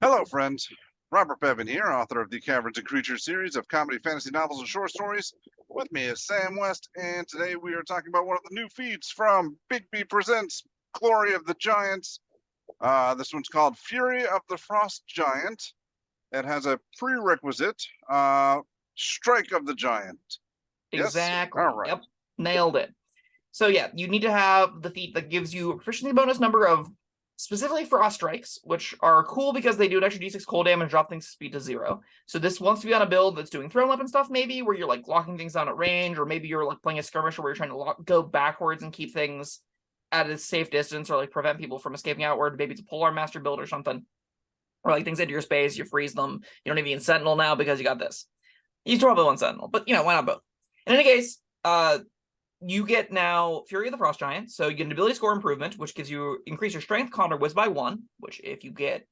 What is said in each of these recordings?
Hello, friends. Robert Bevan here, author of the Caverns Creatures series of comedy, fantasy novels, and short stories. With me is Sam West, and today we are talking about one of the new feats from Bigby Presents Glory of the Giants. This one's called Fury of the Frost Giant. It has a prerequisite, Strike of the Giant. Yes? Exactly. All right. Yep. Nailed it. So yeah, you need to have the feat that gives you a proficiency bonus number of specifically frost strikes, which are cool because they do an extra d6 cold damage, drop things speed to 0. So this wants to be on a build that's doing thrown weapon stuff, maybe, where you're like locking things down at range, or maybe you're like playing a skirmisher where you're trying to go backwards and keep things at a safe distance, or like prevent people from escaping outward. Maybe it's a polearm master build or something. Or like things into your space, you freeze them. You don't even sentinel now because you got this. You still have one sentinel, but why not both? In any case, you get now Fury of the Frost Giant, so you get an ability score improvement, which gives you increase your strength, con, or whiz by 1, which if you get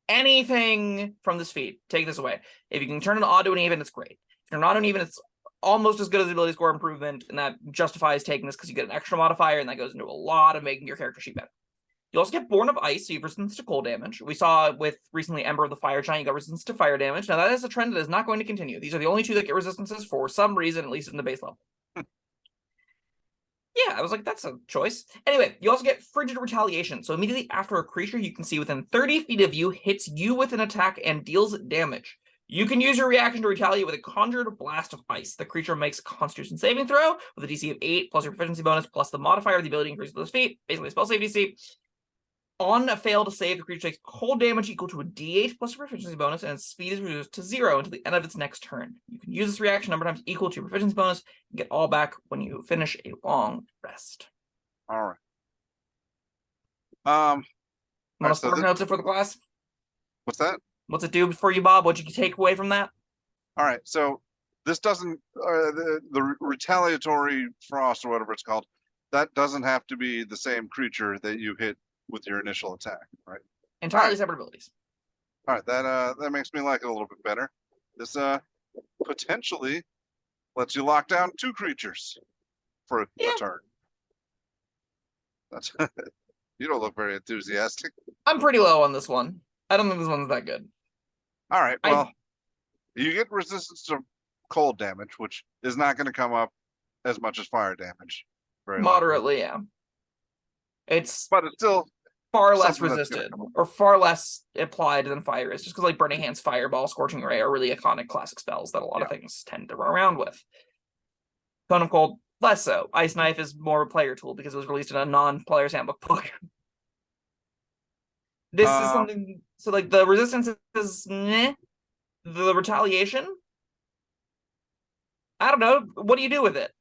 anything from this feat, take this away. If you can turn an odd to an even, it's great. If you're not an even, it's almost as good as the ability score improvement, and that justifies taking this because you get an extra modifier, and that goes into a lot of making your character sheet better. You also get Born of Ice, so you have resistance to cold damage. We saw with recently Ember of the Fire Giant, you got resistance to fire damage. Now that is a trend that is not going to continue. These are the only two that get resistances for some reason, at least in the base level. Yeah, I was like, that's a choice. Anyway, you also get Frigid Retaliation. So immediately after a creature you can see within 30 feet of you hits you with an attack and deals damage, you can use your reaction to retaliate with a Conjured Blast of Ice. The creature makes a Constitution saving throw with a DC of 8 plus your proficiency bonus plus the modifier of the ability increases those feet, basically spell save DC. On a fail to save, the creature takes cold damage equal to a d8 plus a proficiency bonus, and its speed is reduced to 0 until the end of its next turn. You can use this reaction number of times equal to your proficiency bonus and get all back when you finish a long rest. All right. Want to spark notes it for the class? What's that? What's it do for you, Bob? What'd you take away from that? All right, so this doesn't, the retaliatory frost or whatever it's called, that doesn't have to be the same creature that you hit with your initial attack, right? Entirely separate abilities. All right, that makes me like it a little bit better. This potentially lets you lock down 2 creatures for a turn. That's you don't look very enthusiastic. I'm pretty low on this one. I don't think this one's that good. All right, well, you get resistance to cold damage, which is not going to come up as much as fire damage. Very moderately, yeah. But it's still far less resisted or far less applied than fire is, just because like Burning Hands, Fireball, Scorching Ray are really iconic classic spells that a lot of things tend to run around with. Cone of Cold, less so. Ice Knife is more of a player tool because it was released in a non-player's handbook book. This is something, so like the resistance is meh. The retaliation, I don't know. What do you do with it?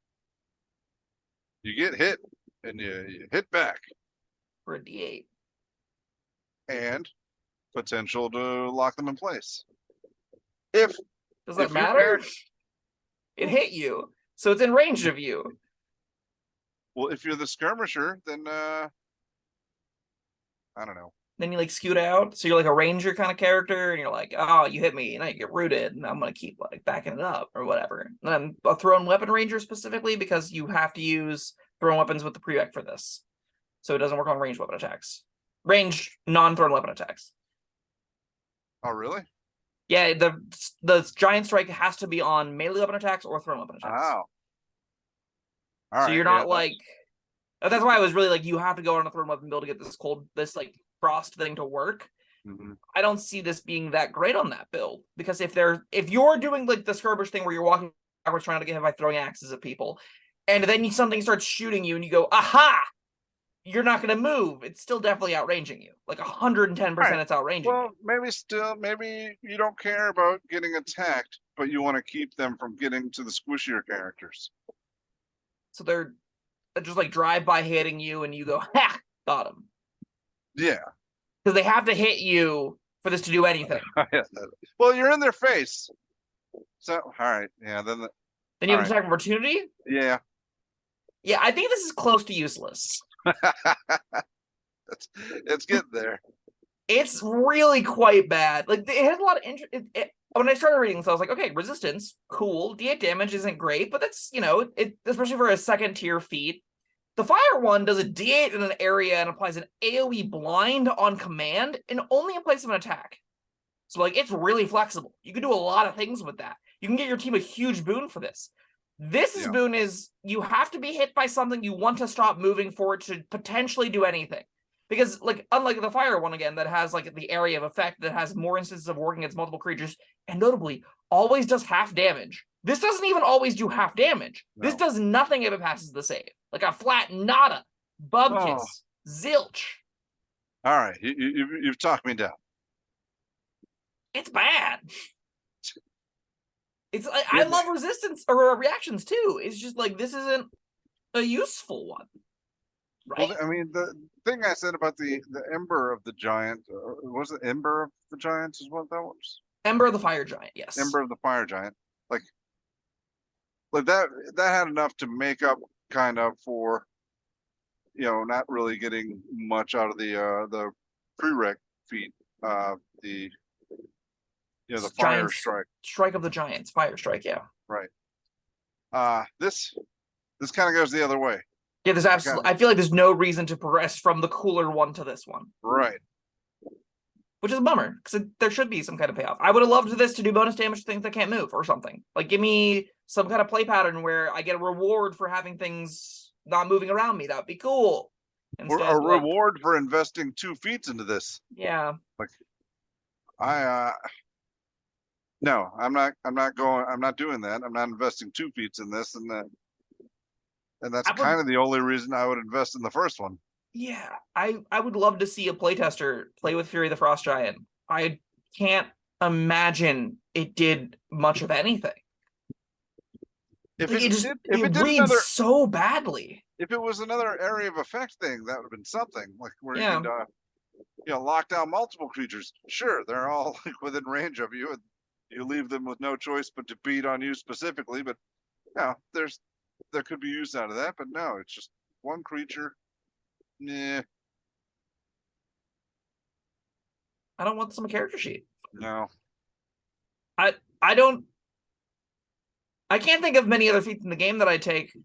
You get hit and you hit back for a d8 and potential to lock them in place. Does that matter? It hit you, so it's in range of you. Well, if you're the skirmisher, then I don't know. Then you like scoot out, so you're like a ranger kind of character, and you're like, oh, you hit me, and I get rooted, and I'm gonna keep like backing it up or whatever. And I'm a thrown weapon ranger specifically because you have to use thrown weapons with the prereq for this, so it doesn't work on ranged weapon attacks, ranged non-thrown weapon attacks. Oh, really? Yeah, the giant strike has to be on melee weapon attacks or thrown weapon attacks. Oh. All right, so you're not like. That's why I was really like, you have to go on a thrown weapon build to get this like frost thing to work. I don't see this being that great on that build, because if you're doing like the skirmish thing where you're walking backwards trying to get hit by throwing axes at people, and then something starts shooting you and you go, aha, you're not going to move. It's still definitely outranging you. Like 110% it's outranging you. Well, maybe you don't care about getting attacked, but you want to keep them from getting to the squishier characters. So they're just like drive-by hitting you and you go, ha, got him. Yeah. Because they have to hit you for this to do anything. Well, you're in their face. So, all right. Yeah, then you have attack opportunity? Yeah. Yeah, I think this is close to useless. It's getting there. It's really quite bad. Like, it has a lot of interest. When I started reading this, I was like, okay, resistance, cool. D8 damage isn't great, but that's, especially for a second tier feat. The fire one does a d8 in an area and applies an AoE blind on command and only in place of an attack. So like it's really flexible. You can do a lot of things with that. You can get your team a huge boon for this. This boon is you have to be hit by something you want to stop moving for it to potentially do anything. Because like unlike the fire one again that has like the area of effect that has more instances of working against multiple creatures and notably always does half damage. This doesn't even always do half damage. No. This does nothing if it passes the save. Like a flat nada, bubkiss, zilch. All right, you've talked me down. It's bad. It's I love resistance or reactions too. It's just like this isn't a useful one, right? Well, I mean, the thing I said about the Ember of the Giant, was it Ember of the Giants is what that was? Ember of the Fire Giant, yes. Ember of the Fire Giant. Like that had enough to make up kind of for, you know, not really getting much out of the prereq feat, the the Fire Strike. Strike of the Giants, Fire Strike, yeah. Right. This kind of goes the other way. Yeah, there's absolutely. I feel like there's no reason to progress from the cooler one to this one. Right. Which is a bummer, because there should be some kind of payoff. I would have loved this to do bonus damage to things that can't move or something. Like, give me some kind of play pattern where I get a reward for having things not moving around me. That would be cool. Instead, or a reward for investing 2 feats into this. Yeah. Like, no, I'm not doing that. I'm not investing 2 feats in this, and that's kind of the only reason I would invest in the first one. Yeah, I would love to see a playtester play with Fury the Frost Giant. I can't imagine it did much of anything. If like, it reads so badly. If it was another area of effect thing, that would have been something. Like where you could lock down multiple creatures. Sure, they're all like within range of you, and you leave them with no choice but to beat on you specifically. But yeah, there could be use out of that. But no, it's just one creature. Nah. I don't want some character sheet. No. I can't think of many other feats in the game that I take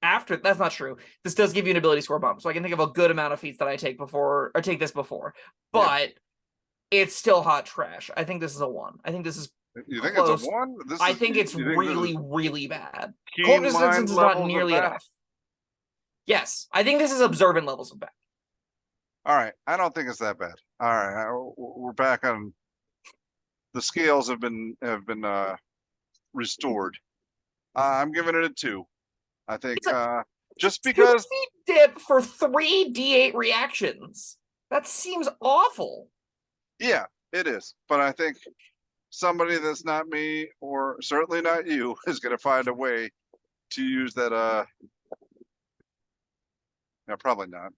after. That's not true. This does give you an ability score bump, so I can think of a good amount of feats that I take before or take this before. But it's still hot trash. I think this is a 1. I think this is. You think it's a 1? I think it's really, really bad. Cold Resistance is not nearly enough. Yes, I think this is observant levels of bad. All right, I don't think it's that bad. All right, we're back on. The scales have been restored. I'm giving it a 2. I think just because dip for 3 D8 reactions. That seems awful. Yeah, it is. But I think somebody that's not me, or certainly not you, is going to find a way to use that. No, probably not.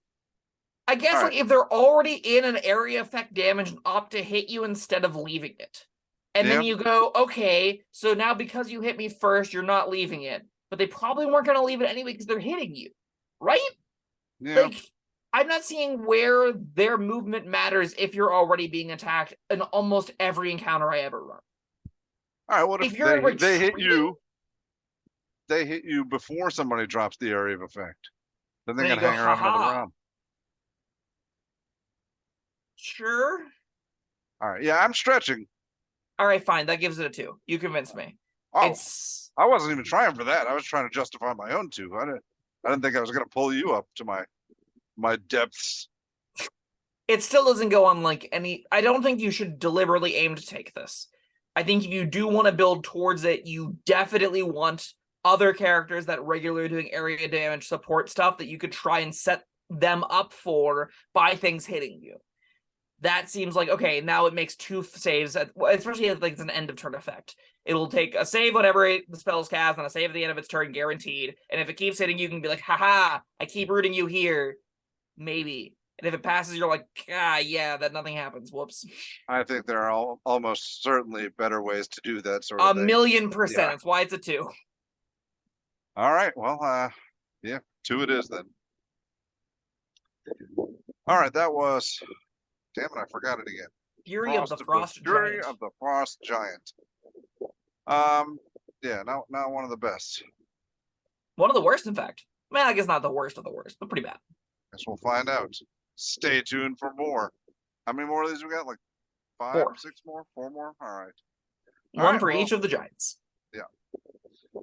I guess if they're already in an area effect damage and opt to hit you instead of leaving it. And then you go, okay, so now because you hit me first, you're not leaving it. But they probably weren't going to leave it anyway because they're hitting you, right? Yeah. Like, I'm not seeing where their movement matters if you're already being attacked in almost every encounter I ever run. All right, what if they hit you? They hit you before somebody drops the area of effect. Then they're going to hang around another round. Sure. All right. Yeah, I'm stretching. All right, fine. That gives it a 2. You convinced me. Oh, I wasn't even trying for that. I was trying to justify my own 2. I didn't think I was going to pull you up to my depths. It still doesn't go on like any. I don't think you should deliberately aim to take this. I think if you do want to build towards it, you definitely want other characters that regularly doing area damage support stuff that you could try and set them up for by things hitting you. That seems like, okay, now it makes 2 saves, especially if like it's an end of turn effect. It'll take a save whenever the spell's cast and a save at the end of its turn, guaranteed. And if it keeps hitting, you can be like, haha, I keep rooting you here. Maybe. And if it passes, you're like, yeah, that nothing happens. Whoops. I think there are almost certainly better ways to do that sort of thing. 1,000,000%. Yeah. That's why it's a 2. All right. Well, yeah, 2 it is then. All right, that was. Damn it, I forgot it again. Fury of the Frost Giant. Fury of the Frost Giant. Yeah, not one of the best. One of the worst, in fact. Well, I guess not the worst of the worst, but pretty bad. Guess we'll find out. Stay tuned for more. How many more of these we got? Like 5, Four. 6 more, 4 more. All right. One right, for well- each of the giants.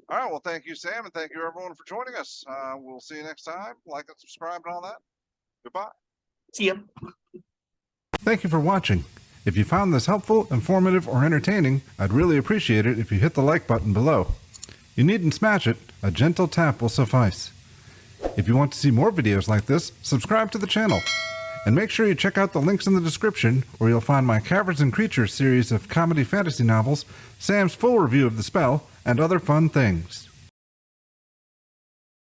All right. Well, thank you, Sam, and thank you everyone for joining us. We'll see you next time. Like and subscribe and all that. Goodbye. See ya. Thank you for watching. If you found this helpful, informative, or entertaining, I'd really appreciate it if you hit the like button below. You needn't smash it, a gentle tap will suffice. If you want to see more videos like this, subscribe to the channel. And make sure you check out the links in the description where you'll find my Caverns and Creatures series of comedy fantasy novels, Sam's full review of The Spell, and other fun things.